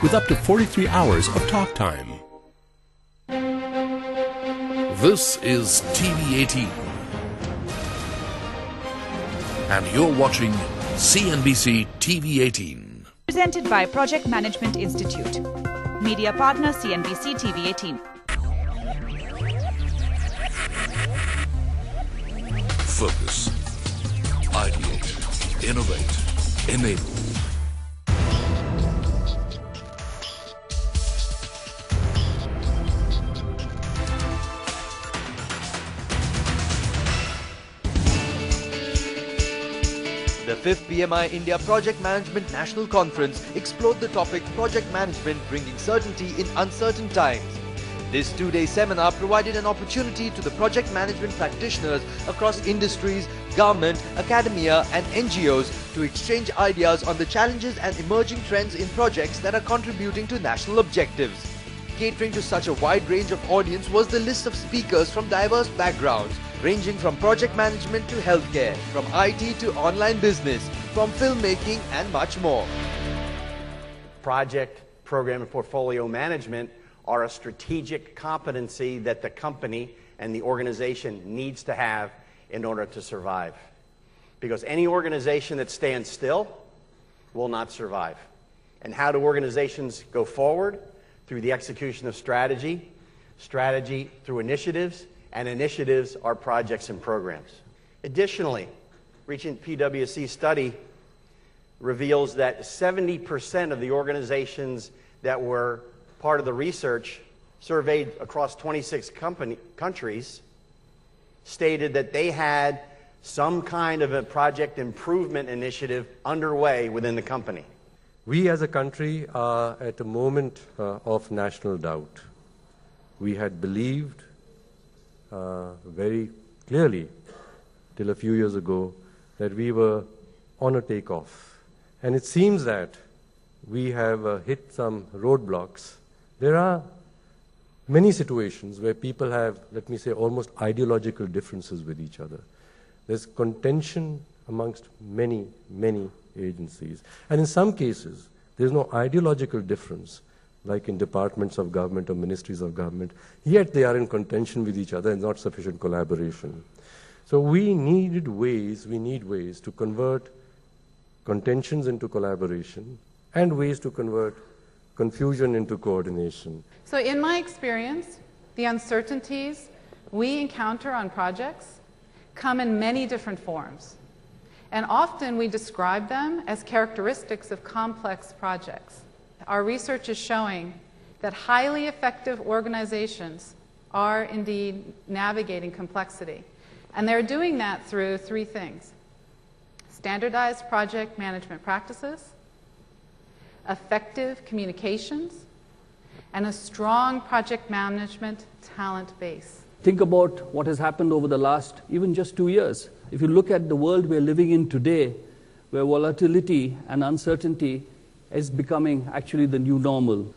with up to 43 hours of talk time. This is TV18. And you're watching CNBC TV18. Presented by Project Management Institute. Media partner CNBC TV18. Focus. Ideate. Innovate. Enable. The 5th PMI India Project Management National Conference explored the topic Project Management Bringing Certainty in Uncertain Times. This two-day seminar provided an opportunity to the project management practitioners across industries, government, academia and NGOs to exchange ideas on the challenges and emerging trends in projects that are contributing to national objectives. Catering to such a wide range of audience was the list of speakers from diverse backgrounds, ranging from project management to healthcare, from IT to online business, from filmmaking and much more. Project, program and portfolio management are a strategic competency that the company and the organization needs to have in order to survive. Because any organization that stands still will not survive. And how do organizations go forward? Through the execution of strategy, strategy through initiatives, and initiatives are projects and programs. Additionally, recent PwC study reveals that 70% of the organizations that were part of the research surveyed across 26 countries stated that they had some kind of a project improvement initiative underway within the company. We as a country are at a moment of national doubt. We had believed very clearly till a few years ago that we were on a takeoff. And it seems that we have hit some roadblocks. There are many situations where people have, let me say, almost ideological differences with each other. There's contention amongst many, many agencies. And in some cases, there's no ideological difference, like in departments of government or ministries of government, yet they are in contention with each other and not sufficient collaboration. So we need ways to convert contentions into collaboration and ways to convert confusion into coordination. So in my experience, the uncertainties we encounter on projects come in many different forms. And often we describe them as characteristics of complex projects. Our research is showing that highly effective organizations are indeed navigating complexity. And they're doing that through three things: standardized project management practices, effective communications, and a strong project management talent base. Think about what has happened over the last even just 2 years. If you look at the world we're living in today, where volatility and uncertainty is becoming actually the new normal.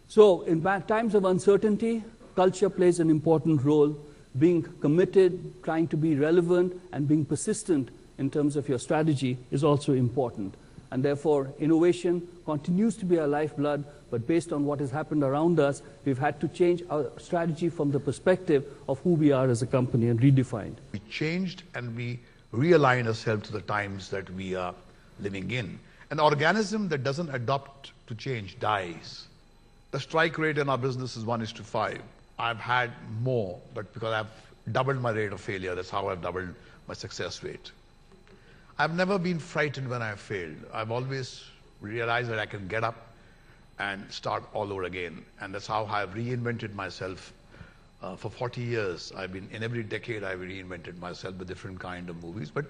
So in times of uncertainty, culture plays an important role. Being committed, trying to be relevant, and being persistent in terms of your strategy is also important. And therefore, innovation continues to be our lifeblood, but based on what has happened around us, we've had to change our strategy from the perspective of who we are as a company and redefined. We changed and we realigned ourselves to the times that we are living in. An organism that doesn't adopt to change dies. The strike rate in our business is 1:5. I've had more, but because I've doubled my rate of failure, that's how I've doubled my success rate. I've never been frightened when I've failed. I've always realized that I can get up and start all over again. And that's how I've reinvented myself. For 40 years, in every decade, I've reinvented myself with different kind of movies. But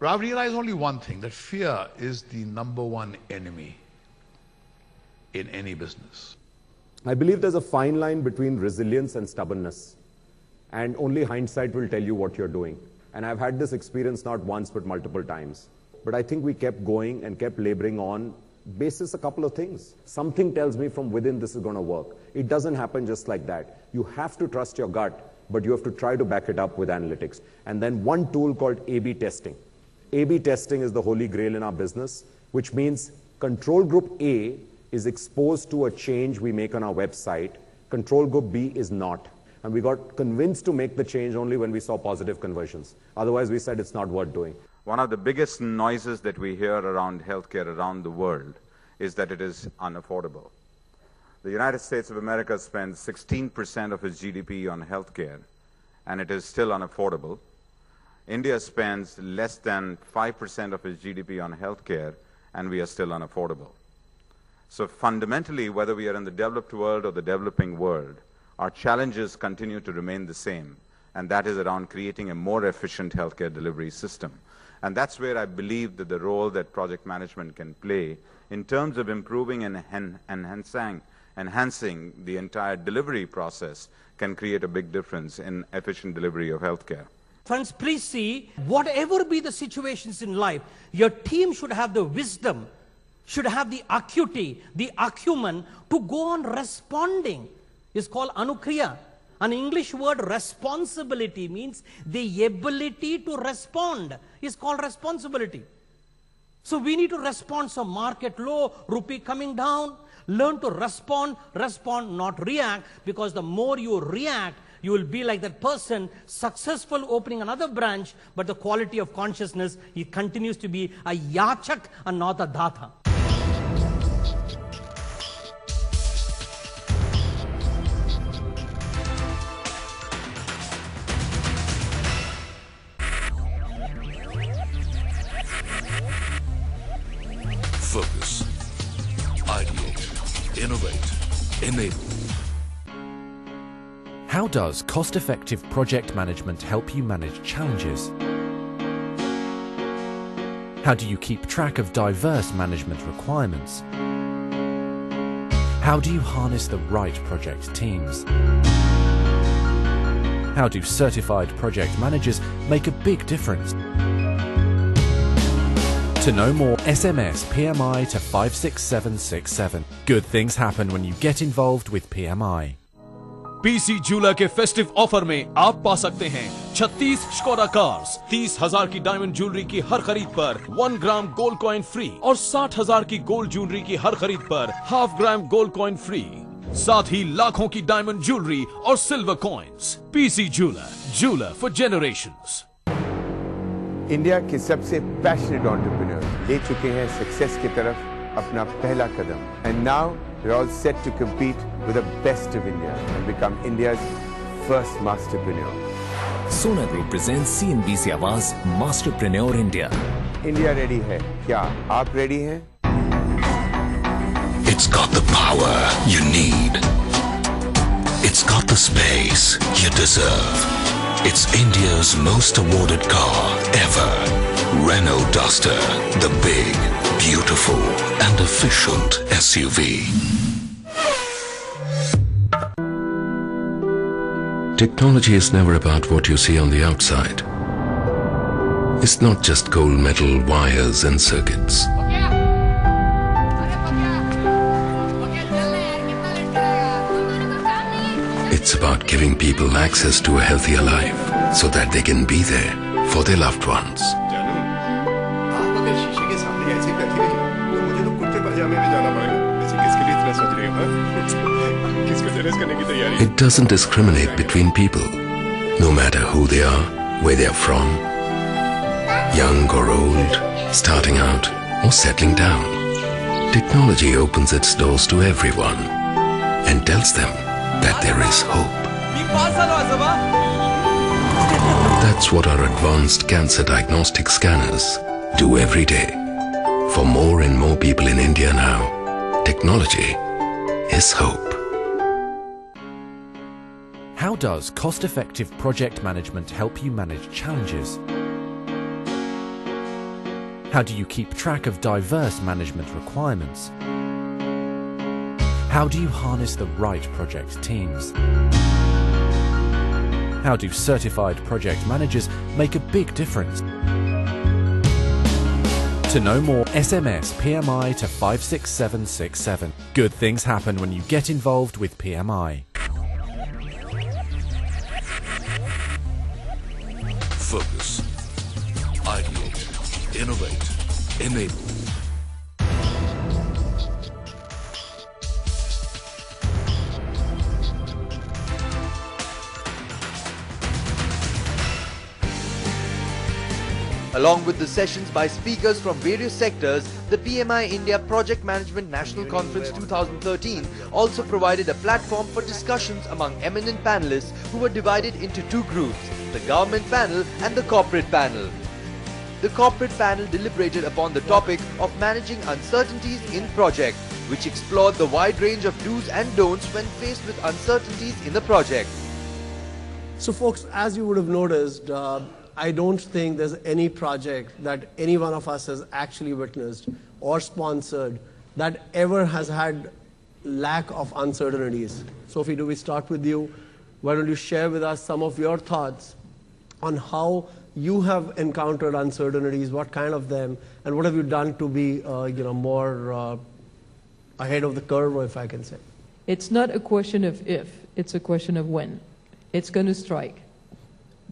I've realized only one thing, that fear is the #1 enemy in any business. I believe there's a fine line between resilience and stubbornness. And only hindsight will tell you what you're doing. And I've had this experience not once, but multiple times. But I think we kept going and kept laboring on basis a couple of things. Something tells me from within this is going to work. It doesn't happen just like that. You have to trust your gut, but you have to try to back it up with analytics. And then one tool called A/B testing. A/B testing is the holy grail in our business, which means control group A is exposed to a change we make on our website. Control group B is not. And we got convinced to make the change only when we saw positive conversions. Otherwise, we said it's not worth doing. One of the biggest noises that we hear around healthcare around the world is that it is unaffordable. The United States of America spends 16% of its GDP on healthcare, and it is still unaffordable. India spends less than 5% of its GDP on healthcare, and we are still unaffordable. So fundamentally, whether we are in the developed world or the developing world, our challenges continue to remain the same, and that is around creating a more efficient healthcare delivery system. And that's where I believe that the role that project management can play in terms of improving and enhancing the entire delivery process can create a big difference in efficient delivery of healthcare. Friends, please see, whatever be the situations in life, your team should have the wisdom, should have the acuity, the acumen to go on responding. It's called anukriya. An English word responsibility means the ability to respond is called responsibility. So we need to respond. So market low, rupee coming down, learn to respond, not react, because the more you react, you will be like that person, successful opening another branch, but the quality of consciousness, he continues to be a yachak and not a dhatha. Focus, ideate, innovate, enable. How does cost-effective project management help you manage challenges? How do you keep track of diverse management requirements? How do you harness the right project teams? How do certified project managers make a big difference? To know more, SMS PMI to 56767. Good things happen when you get involved with PMI. PC jeweller के festive offer में आप पा सकते हैं 36 Skoda cars, 30,000 की diamond jewellery की हर खरीद पर 1 ग्राम गोल्ड कॉइन फ्री और 60,000 की गोल्ड ज्वेलरी की हर खरीद पर ½ ग्राम गोल्ड कॉइन फ्री। साथ ही लाखों की डायमंड ज्वेलरी और silver coins. PC jeweller, jeweller for generations. India के सबसे पैशनेट एंटरप्रेन्योर ले चुके हैं सक्सेस की तरफ अपना पहला कदम, and now we're all set to compete with the best of India and become India's first masterpreneur. Sona Group presents CNBC Awaaz Masterpreneur India. India ready है, क्या आप ready हैं? It's got the power you need. It's got the space you deserve. It's India's most awarded car ever. Renault Duster, the big, beautiful and efficient SUV. Technology is never about what you see on the outside. It's not just gold metal wires and circuits. It's about giving people access to a healthier life so that they can be there for their loved ones. It doesn't discriminate between people, no matter who they are, where they are from, young or old, starting out or settling down. Technology opens its doors to everyone and tells them that there is hope. That's what our advanced cancer diagnostic scanners do every day. For more and more people in India now, technology is hope. How does cost-effective project management help you manage challenges? How do you keep track of diverse management requirements? How do you harness the right project teams? How do certified project managers make a big difference? To know more, SMS PMI to 56767. Good things happen when you get involved with PMI. Focus, ideate, innovate, enable. Along with the sessions by speakers from various sectors, the PMI India Project Management National Conference 2013 also provided a platform for discussions among eminent panelists who were divided into two groups, the government panel and the corporate panel. The corporate panel deliberated upon the topic of managing uncertainties in project, which explored the wide range of do's and don'ts when faced with uncertainties in the project. So folks, as you would have noticed, I don't think there's any project that any one of us has actually witnessed or sponsored that ever has had lack of uncertainties. Sophie, do we start with you? Why don't you share with us some of your thoughts on how you have encountered uncertainties, what kind of them, and what have you done to be more ahead of the curve, if I can say? It's not a question of if, it's a question of when. It's going to strike.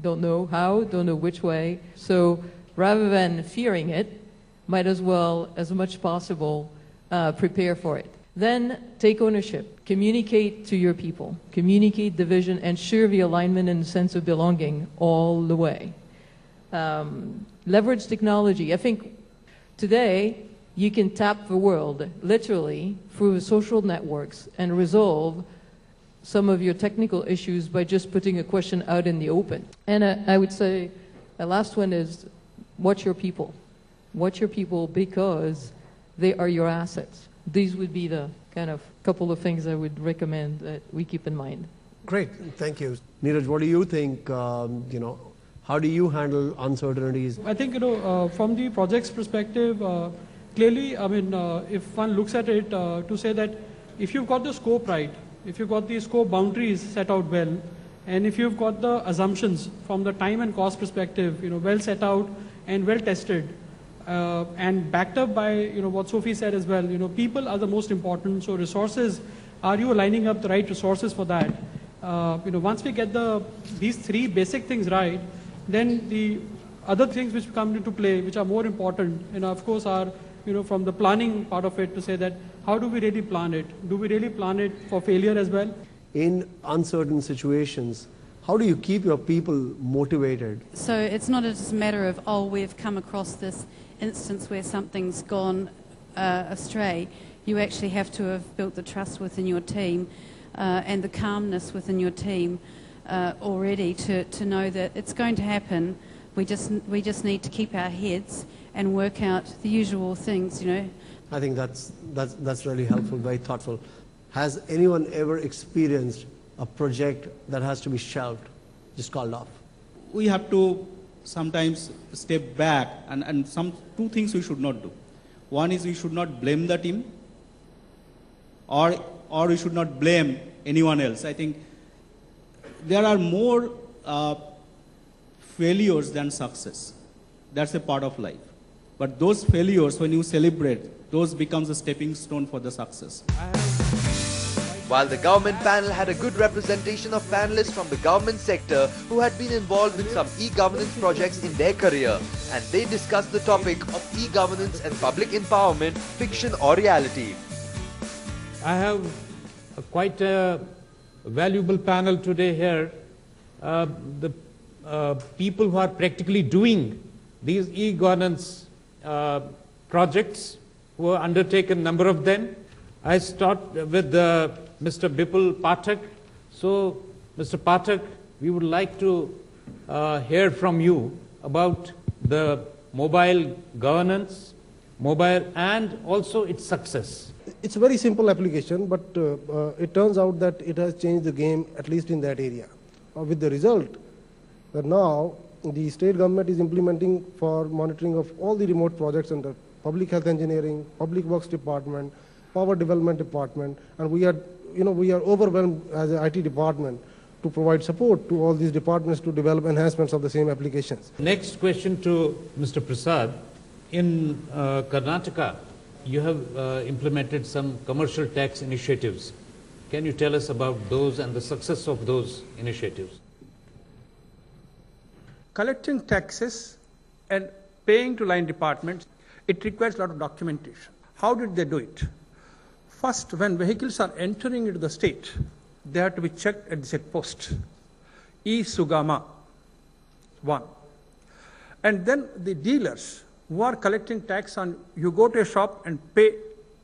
Don't know how, don't know which way. So rather than fearing it, might as well, as much as possible, prepare for it. Then take ownership. Communicate to your people. Communicate the vision. Ensure the alignment and sense of belonging all the way. Leverage technology. I think today you can tap the world literally through the social networks and resolve some of your technical issues by just putting a question out in the open. And I would say the last one is watch your people. Watch your people because they are your assets. These would be the kind of couple of things I would recommend that we keep in mind. Great, thank you. Neeraj, what do you think, how do you handle uncertainties? I think, from the project's perspective, clearly, if one looks at it to say that if you've got the scope right, if you've got the scope boundaries set out well, and if you've got the assumptions from the time and cost perspective, well set out and well tested, and backed up by, what Sophie said as well, people are the most important, so resources, are you lining up the right resources for that? Once we get these three basic things right, then the other things which come into play, which are more important, of course are, from the planning part of it to say that, how do we really plan it? Do we really plan it for failure as well? In uncertain situations, how do you keep your people motivated? So it's not just a matter of, oh, we've come across this instance where something's gone astray. You actually have to have built the trust within your team and the calmness within your team already to know that it's going to happen. We just need to keep our heads and work out the usual things, I think that's really helpful, very thoughtful. Has anyone ever experienced a project that has to be shelved, just called off? We have to sometimes step back, and two things we should not do. One is we should not blame the team, or we should not blame anyone else. I think there are more failures than success. That's a part of life. But those failures, when you celebrate, those becomes a stepping stone for the success. While the government panel had a good representation of panelists from the government sector who had been involved with some e-governance projects in their career, and they discussed the topic of e-governance and public empowerment, fiction or reality. I have quite a valuable panel today here. The people who are practically doing these e-governance projects, who have undertaken a number of them. I start with Mr. Bipul Pathak. So, Mr. Pathak, we would like to hear from you about the mobile governance, and also its success. It's a very simple application, but it turns out that it has changed the game, at least in that area. With the result that now the state government is implementing for monitoring of all the remote projects under public health engineering, public works department, power development department, and we are overwhelmed as an IT department to provide support to all these departments to develop enhancements of the same applications. Next question to Mr. Prasad. In Karnataka, you have implemented some commercial tax initiatives. Can you tell us about those and the success of those initiatives? Collecting taxes and paying to line departments, it requires a lot of documentation. How did they do it? First, when vehicles are entering into the state, they have to be checked at the checkpost. E-Sugama, one. And then the dealers who are collecting tax on, you go to a shop and pay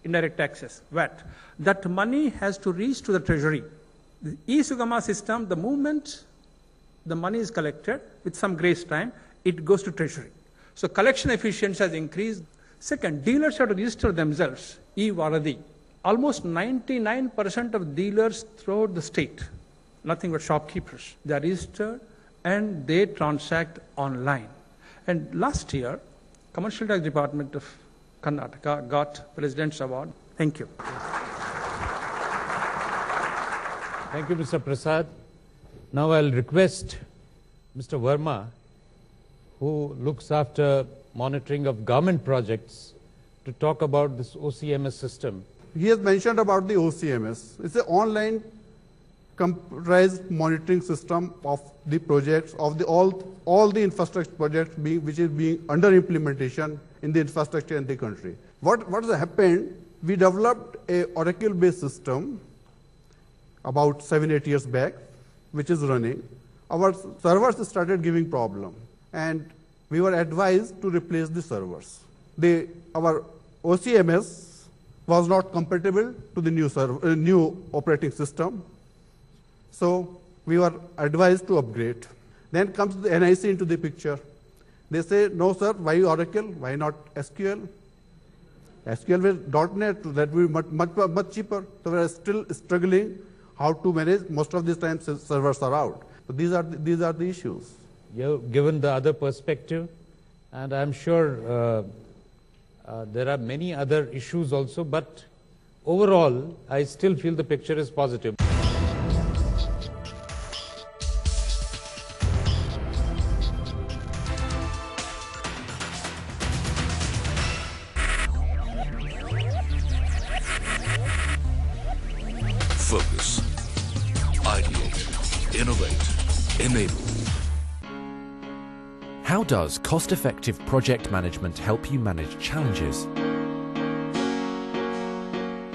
indirect taxes, VAT. That money has to reach to the treasury. The e-Sugama system, the moment the money is collected, with some grace time, it goes to treasury. So collection efficiency has increased. Second, dealers have to register themselves, e-Varadi. Almost 99% of dealers throughout the state, nothing but shopkeepers, they are registered and they transact online. And last year, Commercial Tax Department of Karnataka got President's Award. Thank you. Thank you, Mr. Prasad. Now I'll request Mr. Verma, who looks after monitoring of government projects, to talk about this OCMS system. He has mentioned about the OCMS. It's an online computerized monitoring system of the projects, of the all the infrastructure projects which is being under implementation in the infrastructure in the country. What has happened, we developed a Oracle-based system about 7-8 years back, which is running. Our servers started giving problem, and we were advised to replace the servers. Our OCMS was not compatible to the new operating system, so we were advised to upgrade. Then comes the NIC into the picture. They say, no sir, why Oracle, why not SQL? SQL with .NET, that will be much cheaper. So we are still struggling how to manage. Most of these times servers are out. So these are the issues. You've given the other perspective, and I'm sure there are many other issues also, but overall, I still feel the picture is positive. Focus, ideate, innovate, enable. How does cost-effective project management help you manage challenges?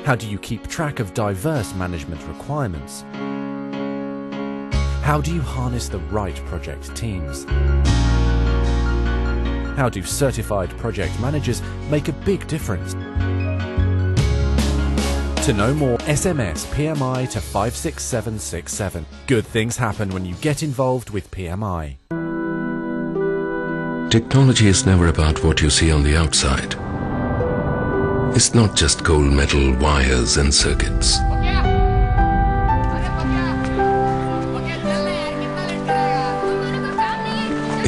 How do you keep track of diverse management requirements? How do you harness the right project teams? How do certified project managers make a big difference? To know more, SMS PMI to 56767. Good things happen when you get involved with PMI. Technology is never about what you see on the outside. It's not just gold metal wires and circuits.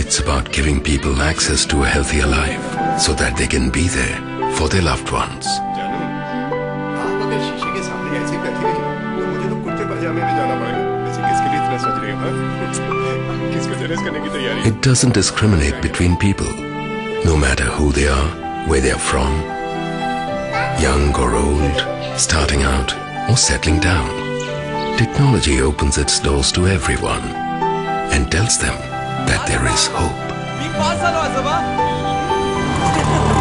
It's about giving people access to a healthier life so that they can be there for their loved ones. It doesn't discriminate between people, no matter who they are, where they are from, young or old, starting out or settling down. Technology opens its doors to everyone and tells them that there is hope.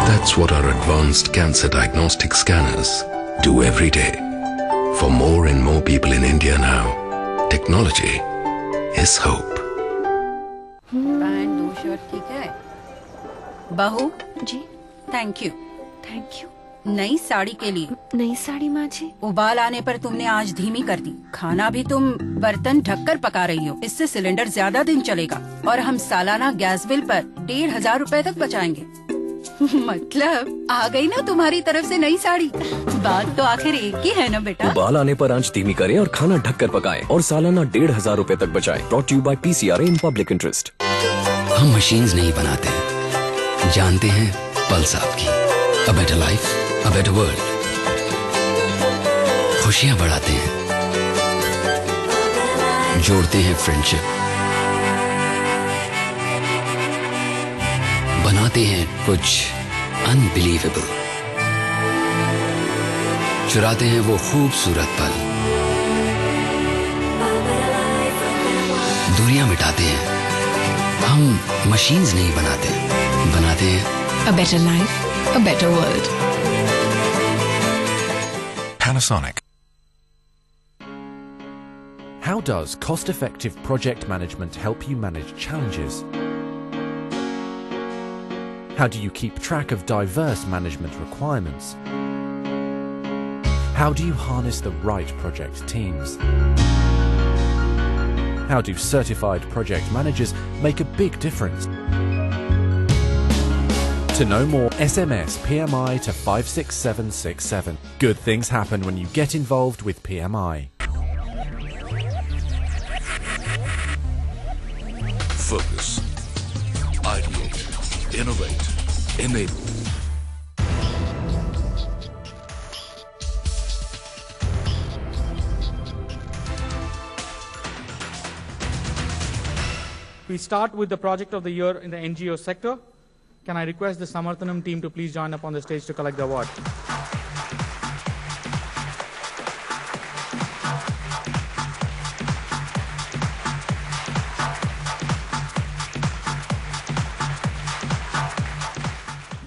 That's what our advanced cancer diagnostic scanners do every day. For more and more people in India now, technology is hope. Pant 2 shirt ठीक है। बहू जी, thank you. नई साड़ी के लिए। नई साड़ी माँ जी। उबाल आने पर तुमने आज धीमी कर दी। खाना भी तुम बर्तन ढककर पका रही हो। इससे सिलेंडर ज्यादा दिन चलेगा और हम सालाना गैस बिल पर 1,500 रुपए तक बचाएंगे। मतलब आ गई ना तुम्हारी तरफ से नई साड़ी। बात तो आखिर एक ही है ना बेटा। उबाल आने पर आंच धीमी करें और खाना ढककर पकाएं और सालाना 1,500 रुपए तक बचाएं। Brought to you by PCRA in public interest. हम मशीन्स नहीं बनाते हैं, जानते हैं पल्स आपकी। A better life, a better world. खुशियां बढ़ाते हैं, जोड़ते हैं फ्रेंडशिप, बनाते हैं कुछ अनबिलीवेबल, चुराते हैं वो खूबसूरत पल, दूरियां मिटाते हैं। हम मशीन्स नहीं बनाते, बनाते हैं A better life, a better world. Panasonic. How does cost-effective project management help you manage challenges? How do you keep track of diverse management requirements? How do you harness the right project teams? How do certified project managers make a big difference? To know more, SMS PMI to 56767. Good things happen when you get involved with PMI. Focus. Ideate. Innovate. Enable. We start with the project of the year in the NGO sector. Can I request the Samarthanam team to please join up on the stage to collect the award?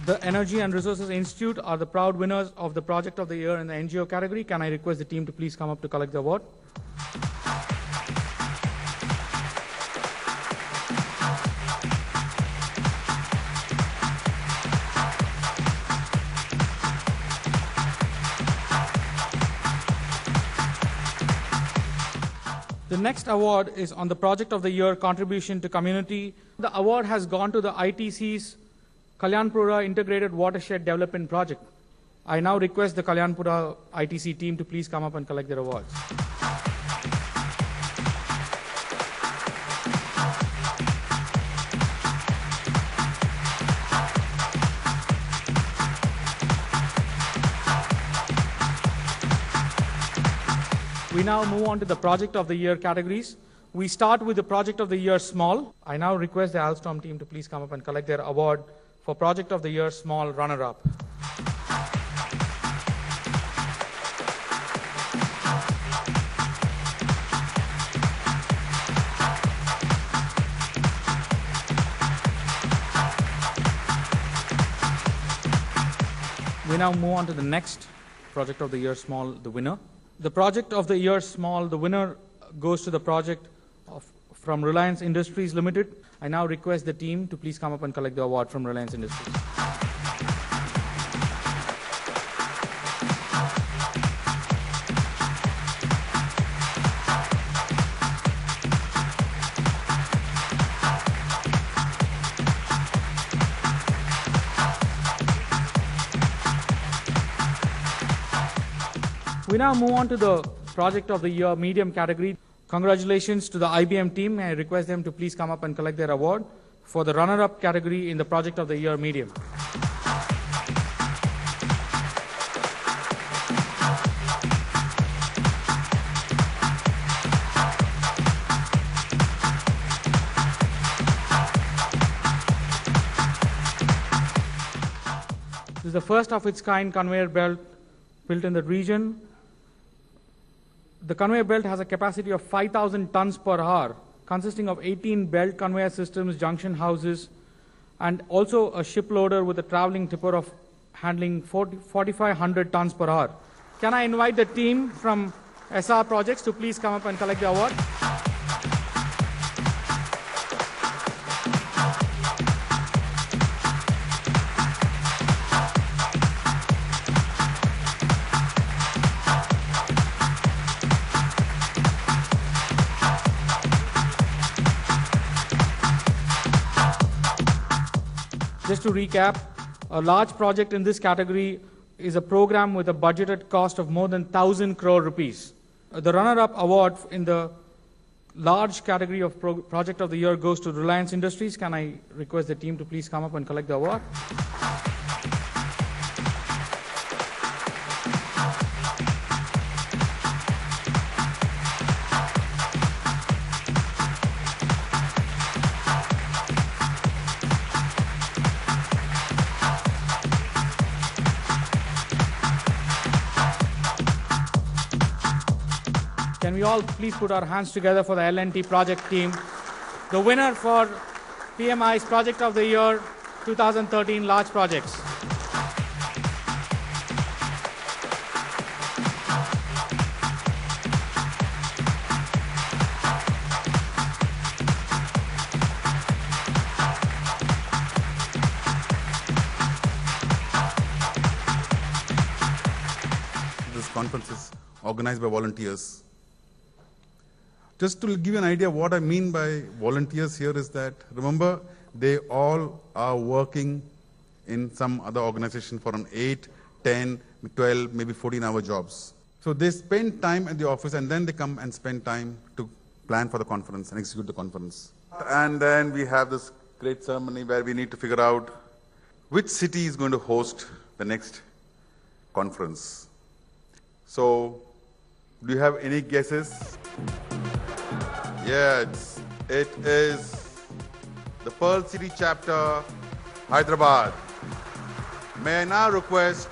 The Energy and Resources Institute are the proud winners of the project of the year in the NGO category. Can I request the team to please come up to collect the award? The next award is on the Project of the Year contribution to community. The award has gone to the ITC's Kalyanpura Integrated Watershed Development Project. I now request the Kalyanpura ITC team to please come up and collect their awards. We now move on to the Project of the Year categories. We start with the Project of the Year Small. I now request the Alstom team to please come up and collect their award for Project of the Year Small runner-up. We now move on to the next Project of the Year Small, the winner. The Project of the Year Small, the winner goes to the project from Reliance Industries Limited. I now request the team to please come up and collect the award from Reliance Industries. We now move on to the Project of the Year Medium category. Congratulations to the IBM team. I request them to please come up and collect their award for the runner-up category in the Project of the Year Medium. This is the first of its kind conveyor belt built in the region. The conveyor belt has a capacity of 5,000 tons per hour, consisting of 18 belt conveyor systems, junction houses, and also a ship loader with a traveling tipper of handling 4,500 tons per hour. Can I invite the team from SR Projects to please come up and collect the award? Just to recap, a large project in this category is a program with a budgeted cost of more than 1,000 crore rupees. The runner-up award in the large category of Project of the Year goes to Reliance Industries. Can I request the team to please come up and collect the award? Can we all please put our hands together for the L&T project team? The winner for PMI's Project of the Year 2013 Large Projects. conferences organized by volunteers. Just to give you an idea what I mean by volunteers here is that, remember, they all are working in some other organization for an 8, 10, 12, maybe 14-hour jobs. So they spend time at the office and then they come and spend time to plan for the conference and execute the conference. And then we have this great ceremony where we need to figure out which city is going to host the next conference. So, do you have any guesses? Yes, it is the Pearl City chapter, Hyderabad. May I now request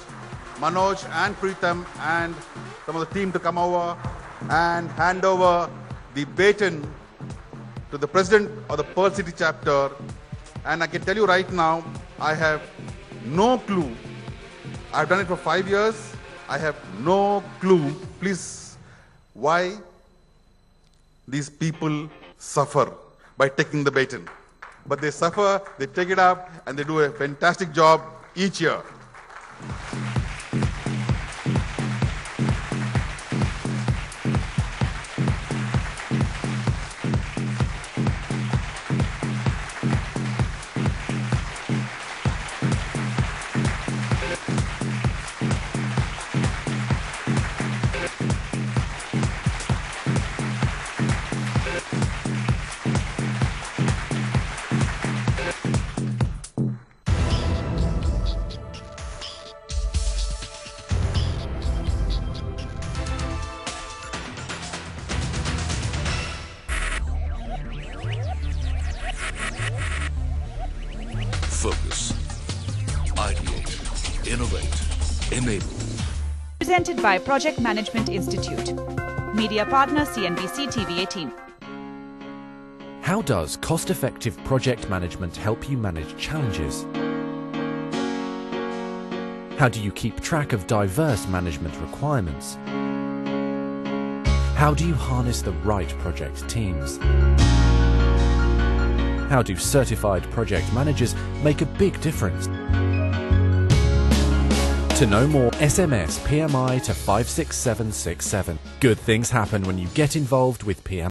Manoj and Preetham and some of the team to come over and hand over the baton to the president of the Pearl City chapter. And I can tell you right now, I have no clue. I've done it for 5 years. I have no clue, please, why these people suffer by taking the baton. But they suffer, they take it up, and they do a fantastic job each year. Focus. Ideate. Innovate. Enable. Presented by Project Management Institute. Media partner CNBC TV 18. How does cost-effective project management help you manage challenges? How do you keep track of diverse management requirements? How do you harness the right project teams? How do certified project managers make a big difference? To know more, SMS PMI to 56767. Good things happen when you get involved with PMI.